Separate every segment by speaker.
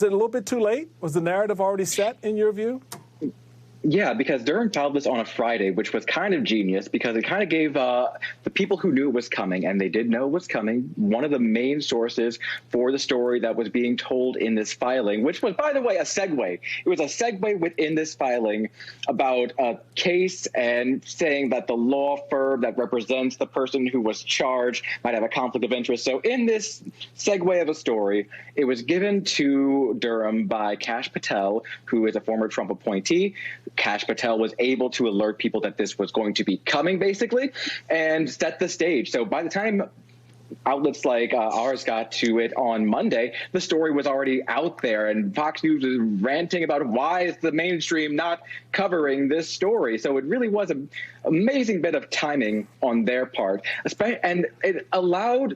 Speaker 1: Is it a little bit too late? Was the narrative already set in your view?
Speaker 2: Yeah, because Durham filed this on a Friday, which was kind of genius because it kind of gave the people who knew it was coming, and they did know it was coming, one of the main sources for the story that was being told in this filing, which was, by the way, a segue. It was a segue within this filing about a case and saying that the law firm that represents the person who was charged might have a conflict of interest. So in this segue of a story, it was given to Durham by Kash Patel, who is a former Trump appointee. Kash Patel was able to alert people that this was going to be coming, basically, and set the stage. So by the time outlets like ours got to it on Monday, the story was already out there, and Fox News was ranting about why is the mainstream not covering this story. So it really was an amazing bit of timing on their part, and it allowed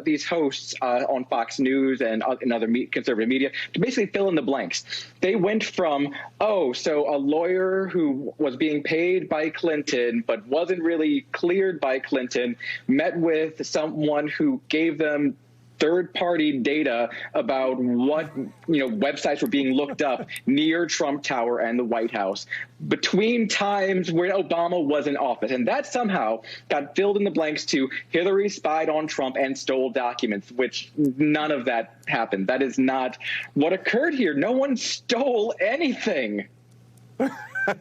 Speaker 2: these hosts on Fox News and in other conservative media to basically fill in the blanks. They went from, oh, so a lawyer who was being paid by Clinton but wasn't really cleared by Clinton met with someone who gave them third-party data about what websites were being looked up near Trump Tower and the White House between times where Obama was in office. And that somehow got filled in the blanks to Hillary spied on Trump and stole documents, which none of that happened. That is not what occurred here. No one stole anything.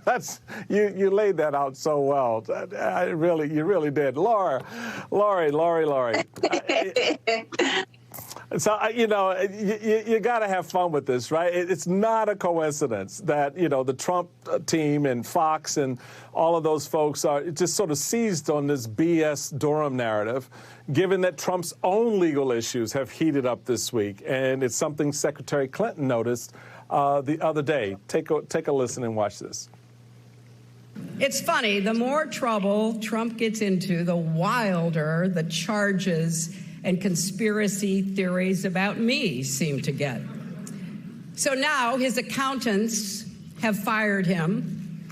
Speaker 1: That's you laid that out so well. You really did, Lori. So you got to have fun with this, right? It's not a coincidence that the Trump team and Fox and all of those folks are just sort of seized on this BS Durham narrative, given that Trump's own legal issues have heated up this week, and it's something Secretary Clinton noticed the other day. Take a listen and watch this.
Speaker 3: It's funny, the more trouble Trump gets into, the wilder the charges and conspiracy theories about me seem to get. So now his accountants have fired him,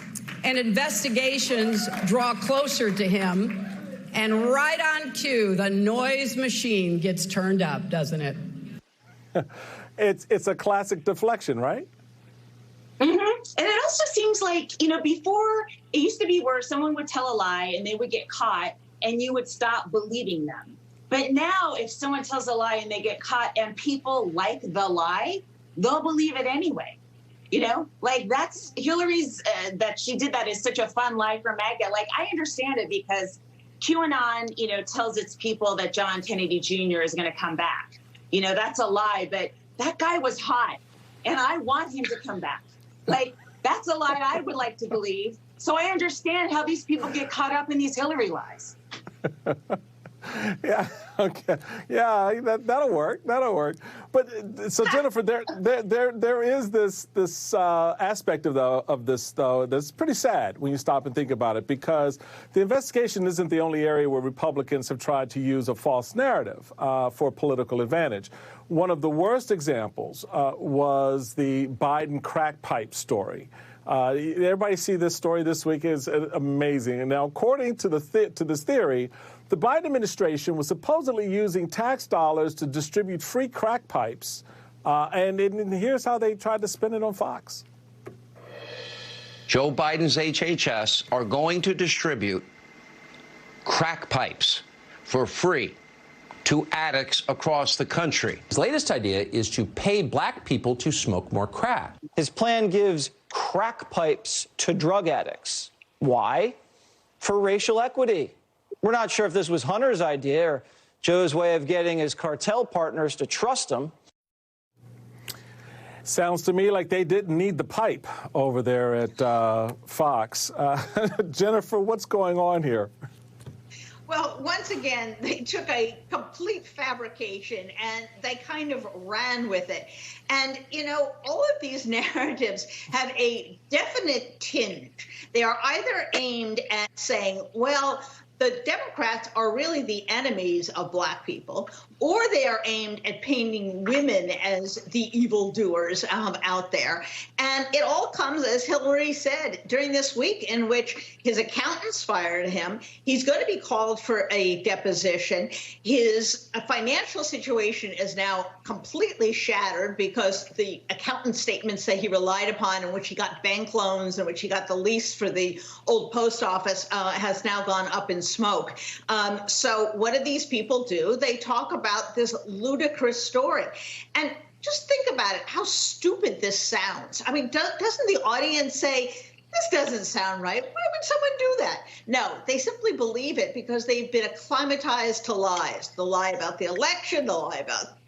Speaker 3: and investigations draw closer to him, and right on cue, the noise machine gets turned up, doesn't it?
Speaker 1: It's a classic deflection, right?
Speaker 4: Mm-hmm. And it also seems like, before it used to be where someone would tell a lie and they would get caught and you would stop believing them. But now if someone tells a lie and they get caught and people like the lie, they'll believe it anyway. Like that's Hillary's that she did that is such a fun lie for MAGA. Like I understand it because QAnon, tells its people that John Kennedy Jr. is going to come back. That's a lie. But that guy was hot and I want him to come back. Like, that's a lie I would like to believe. So I understand how these people get caught up in these Hillary lies.
Speaker 1: Yeah, okay. Yeah, that'll work. But so Jennifer, there is this aspect of this though that's pretty sad when you stop and think about it, because the investigation isn't the only area where Republicans have tried to use a false narrative for political advantage. One of the worst examples was the Biden crack pipe story. Everybody see this story this week? Is amazing. And now, according to this theory, the Biden administration was supposedly using tax dollars to distribute free crack pipes, and here's how they tried to spin it on Fox.
Speaker 5: Joe Biden's HHS are going to distribute crack pipes for free to addicts across the country.
Speaker 6: His latest idea is to pay black people to smoke more crack.
Speaker 7: His plan gives crack pipes to drug addicts. Why? For racial equity. We're not sure if this was Hunter's idea or Joe's way of getting his cartel partners to trust him.
Speaker 1: Sounds to me like they didn't need the pipe over there at Fox. Jennifer, what's going on here?
Speaker 8: Well, once again, they took a complete fabrication and they kind of ran with it. And, all of these narratives have a definite tinge. They are either aimed at saying, well, the Democrats are really the enemies of black people, or they are aimed at painting women as the evildoers out there. And it all comes, as Hillary said, during this week in which his accountants fired him. He's going to be called for a deposition. His financial situation is now completely shattered because the accountant statements that he relied upon, in which he got bank loans, in which he got the lease for the old post office, has now gone up in smoke. So what do these people do? They talk about this ludicrous story. And just think about it, how stupid this sounds. I mean, doesn't the audience say, this doesn't sound right? Why would someone do that? No, they simply believe it because they've been acclimatized to lies. The lie about the election, the lie about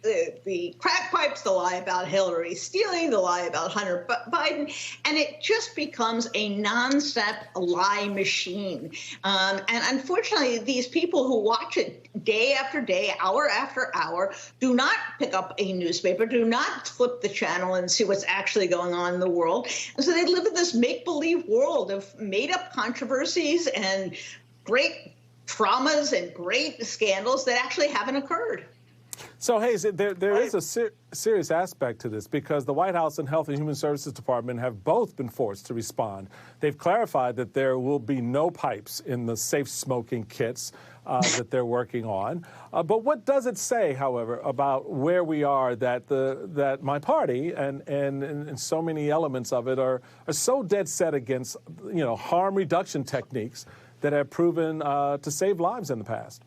Speaker 8: the crack pipes, the lie about Hillary stealing, the lie about Hunter Biden, and it just becomes a nonstop lie machine. And unfortunately, these people who watch it day after day, hour after hour, do not pick up a newspaper, do not flip the channel and see what's actually going on in the world. And so they live in this make-believe world of made-up controversies and great traumas and great scandals that actually haven't occurred.
Speaker 1: So, Hayes, there is a serious aspect to this because the White House and Health and Human Services Department have both been forced to respond. They've clarified that there will be no pipes in the safe smoking kits that they're working on. But what does it say, however, about where we are that my party and so many elements of it are so dead set against, harm reduction techniques that have proven to save lives in the past?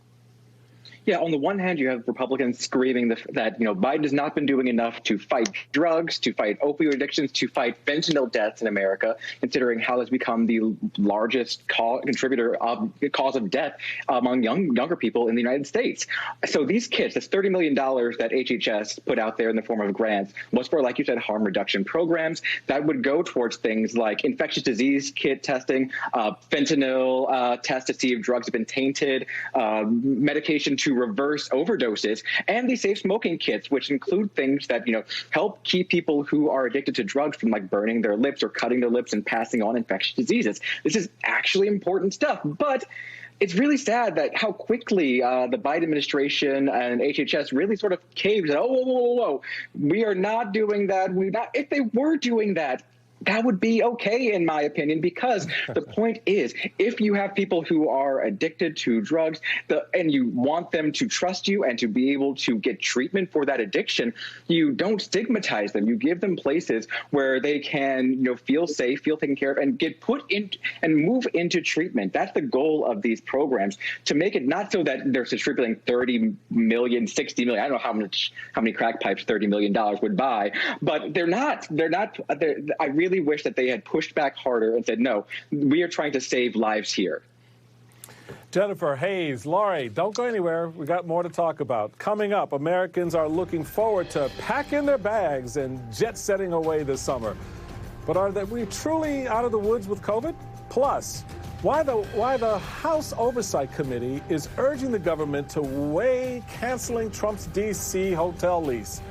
Speaker 2: Yeah, on the one hand, you have Republicans screaming that Biden has not been doing enough to fight drugs, to fight opioid addictions, to fight fentanyl deaths in America, considering how it's become the largest cause of death among younger people in the United States. So these kits, this $30 million that HHS put out there in the form of grants, was for, like you said, harm reduction programs that would go towards things like infectious disease kit testing, fentanyl tests to see if drugs have been tainted, medication to reverse overdoses, and these safe smoking kits, which include things that help keep people who are addicted to drugs from burning their lips or cutting their lips and passing on infectious diseases. This is actually important stuff, but it's really sad that how quickly the Biden administration and HHS really sort of caved. Whoa, we are not doing that. If they were doing that, that would be okay, in my opinion, because the point is, if you have people who are addicted to drugs and you want them to trust you and to be able to get treatment for that addiction, you don't stigmatize them. You give them places where they can, feel safe, feel taken care of, and get put in and move into treatment. That's the goal of these programs, to make it not so that they're distributing 30 million, 60 million. I don't know how many crack pipes $30 million would buy, but they're not. I really wish that they had pushed back harder and said, no, we are trying to save lives here.
Speaker 1: Jennifer, Hayes, Laurie, don't go anywhere. We got more to talk about. Coming up, Americans are looking forward to packing their bags and jet-setting away this summer. But are we truly out of the woods with COVID? Plus, why the House Oversight Committee is urging the government to weigh canceling Trump's D.C. hotel lease.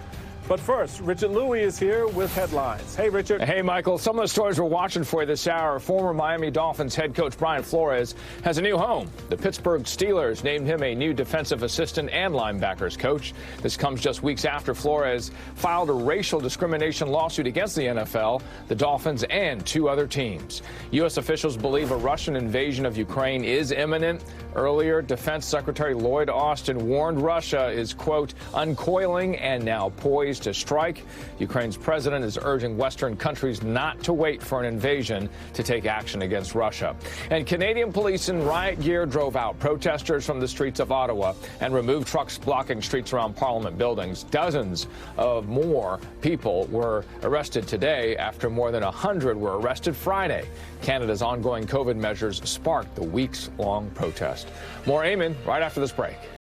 Speaker 1: But first, Richard Louie is here with headlines. Hey, Richard.
Speaker 9: Hey, Michael. Some of the stories we're watching for you this hour. Former Miami Dolphins head coach Brian Flores has a new home. The Pittsburgh Steelers named him a new defensive assistant and linebackers coach. This comes just weeks after Flores filed a racial discrimination lawsuit against the NFL, the Dolphins, and two other teams. U.S. officials believe a Russian invasion of Ukraine is imminent. Earlier, Defense Secretary Lloyd Austin warned Russia is, quote, uncoiling and now poised to strike. Ukraine's president is urging Western countries not to wait for an invasion to take action against Russia. And Canadian police in riot gear drove out protesters from the streets of Ottawa and removed trucks blocking streets around Parliament buildings. Dozens of more people were arrested today after more than 100 were arrested Friday. Canada's ongoing COVID measures sparked the weeks-long protest. More Ayman right after this break.